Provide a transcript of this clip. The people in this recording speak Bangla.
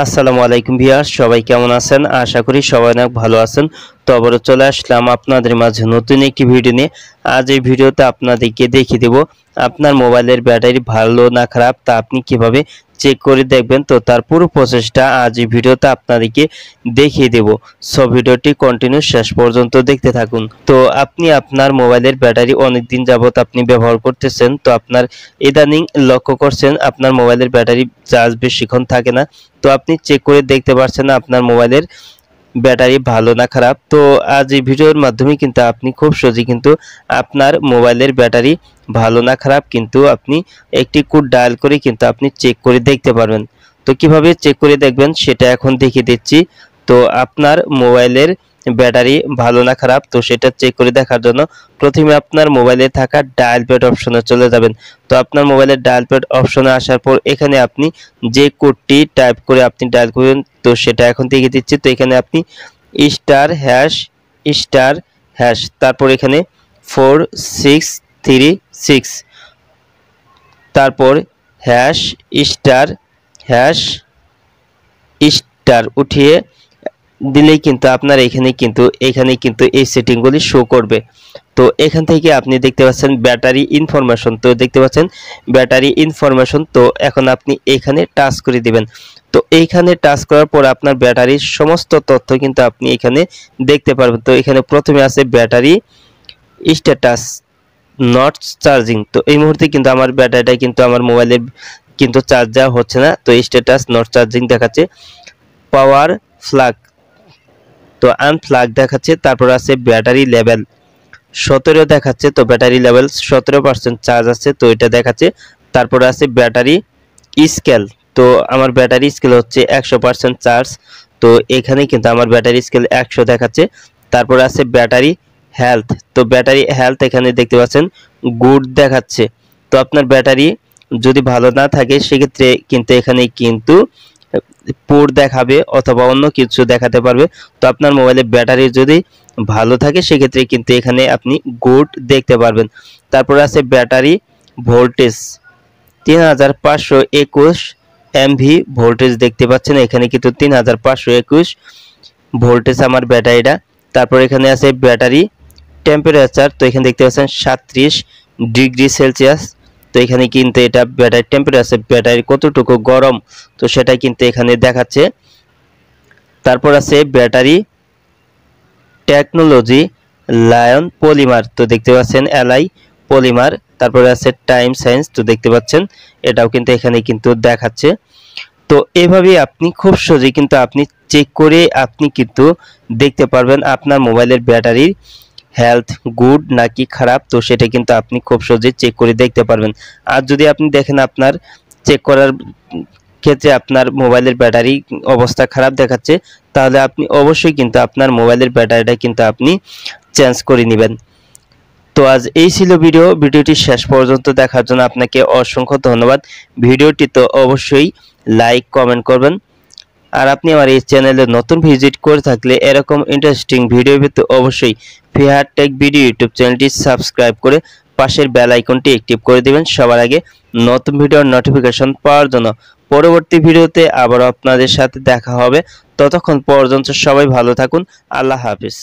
আসসালামু আলাইকুম ভিউয়ার্স, সবাই কেমন আছেন? আশা করি সবাই অনেক ভালো আছেন। তো আবারও চলে আসলাম আপনাদের মাঝে নতুন একটি ভিডিও নিয়ে। আজ এই ভিডিওতে আপনাদেরকে দেখিয়ে দেব আপনার মোবাইলের ব্যাটারি ভালো না খারাপ তা আপনি কিভাবে চেক করে দেখবেন। তো তার পুরো প্রসেসটা আজ এই ভিডিওতে আপনাদেরকে দেখিয়ে দেব। সো ভিডিওটি কন্টিনিউ শেষ পর্যন্ত দেখতে থাকুন। তো আপনি আপনার মোবাইলের ব্যাটারি অনেকদিন যাবত আপনি ব্যবহার করতেছেন, তো আপনার ইদানিং লক্ষ্য করছেন আপনার মোবাইলের ব্যাটারি চার্জ বেশিক্ষণ থাকে না। তো আপনি চেক করে দেখতে পারছেন না আপনার মোবাইলের ব্যাটারি ভালো না খারাপ। তো আজ এই ভিডিওর মাধ্যমে কিন্তু আপনি খুব সহজেই কিন্তু আপনার মোবাইলের ব্যাটারি ভালো না খারাপ কিন্তু আপনি একটি কোড ডায়াল করে কিন্তু আপনি চেক করে দেখতে পারবেন। তো কিভাবে চেক করে দেখবেন সেটা এখন দেখিয়ে দিচ্ছি। তো আপনার মোবাইলের ব্যাটারি ভালো না খারাপ তো সেটা চেক করে দেখার জন্য প্রথমে আপনার মোবাইলে থাকা ডায়াল প্যাড অপশনে চলে যাবেন। তো আপনার মোবাইলের ডায়াল প্যাড অপশনে আসার পর এখানে আপনি যে কোডটি টাইপ করে আপনি ডায়াল করবেন তো সেটা এখন দেখিয়ে দিচ্ছি। তো এখানে আপনি *#*# তারপর এখানে 4636 তারপর #** উঠিয়ে দিলেই কিন্তু আপনার এখানে কিন্তু এই সেটিংগুলি শো করবে। তো এখান থেকে আপনি দেখতে পাচ্ছেন ব্যাটারি ইনফরমেশন, তো দেখতে পাচ্ছেন ব্যাটারি ইনফরমেশন। তো এখন আপনি এখানে টাচ করে দিবেন। তো এইখানে টাচ করার পর আপনার ব্যাটারির সমস্ত তথ্য কিন্তু আপনি এখানে দেখতে পারবেন। তো এখানে প্রথমে আছে ব্যাটারি স্ট্যাটাস নট চার্জিং। তো এই মুহূর্তে কিন্তু আমার ব্যাটারিটা কিন্তু আমার মোবাইলের কিন্তু চার্জ দেওয়া হচ্ছে না। তো স্ট্যাটাস নট চার্জিং দেখাচ্ছে। পাওয়ার ফ্লাগ তো আনফ্লাগ দেখাচ্ছে। তারপর আছে ব্যাটারি লেভেল 17 দেখাচ্ছে। তো ব্যাটারি লেভেল 17% চার্জ আছে, তো এটা দেখাচ্ছে। তারপর আছে ব্যাটারি স্কেল। তো আমার ব্যাটারি স্কেল হচ্ছে 100% চার্জ। তো এখানে কিন্তু আমার ব্যাটারি স্কেল 100 দেখাচ্ছে। তারপর আছে ব্যাটারি হেলথ। তো ব্যাটারি হেলথ এখানে দেখতে পাচ্ছেন গুড দেখাচ্ছে। তো আপনার ব্যাটারি যদি ভালো না থাকে সেক্ষেত্রে কিন্তু এখানে কিন্তু পুর দেখাবে অথবা অন্য কিছু দেখাতে পারবে। তো আপনার মোবাইলের ব্যাটারি যদি ভালো থাকে সেক্ষেত্রে কিন্তু এখানে আপনি গুড দেখতে পারবেন। তারপর আছে ব্যাটারি ভোল্টেজ 3521 এমভি ভোল্টেজ দেখতে পাচ্ছেন। এখানে কিন্তু 3521 ভোল্টেজ আমার ব্যাটারিটা। তারপর এখানে আছে ব্যাটারি টেম্পারেচার। তো এখানে দেখতে পাচ্ছেন 37°C। তো এখানে কিন্তু এটা ব্যাটারি টেম্পারেচার, ব্যাটারি কতটুকু গরম তো সেটা কিন্তু এখানে দেখাচ্ছে। তারপর আছে ব্যাটারি টেকনোলজি লায়ন পলিমার। তো দেখতে পাচ্ছেন এলআই পলিমার। তারপরে আছে টাইম সায়েন্স। তো দেখতে পাচ্ছেন এটাও কিন্তু এখানে কিন্তু দেখাচ্ছে। তো এভাবে আপনি খুব সহজেই কিন্তু আপনি চেক করে আপনি কিন্তু দেখতে পারবেন আপনার মোবাইলের ব্যাটারির হেলথ গুড নাকি খারাপ। তো সেটা কিন্তু আপনি খুব সহজেই চেক করে দেখতে পারবেন। আর যদি আপনি দেখেন আপনার চেক করার ক্ষেত্রে আপনার মোবাইলের ব্যাটারি অবস্থা খারাপ দেখাচ্ছে, তাহলে আপনি অবশ্যই কিন্তু আপনার মোবাইলের ব্যাটারিটা কিন্তু আপনি চেঞ্জ করে নেবেন। তো আজ এই ছিল ভিডিওটি শেষ পর্যন্ত দেখার জন্য আপনাকে অসংখ্য ধন্যবাদ। ভিডিওটি তো অবশ্যই লাইক কমেন্ট করবেন। আর আপনি আমার এই চ্যানেলে নতুন ভিজিট করে থাকলে এরকম ইন্টারেস্টিং ভিডিও পেতে অবশ্যই ফিহার টেক ভিডিও ইউটিউব চ্যানেলটি সাবস্ক্রাইব করে পাশের বেল আইকনটি অ্যাক্টিভ করে দিবেন সবার আগে নতুন ভিডিওর নোটিফিকেশন পাওয়ার জন্য। পরবর্তী ভিডিওতে আবার আপনাদের সাথে দেখা হবে। ততক্ষণ পর্যন্ত সবাই ভালো থাকুন। আল্লাহ হাফেজ।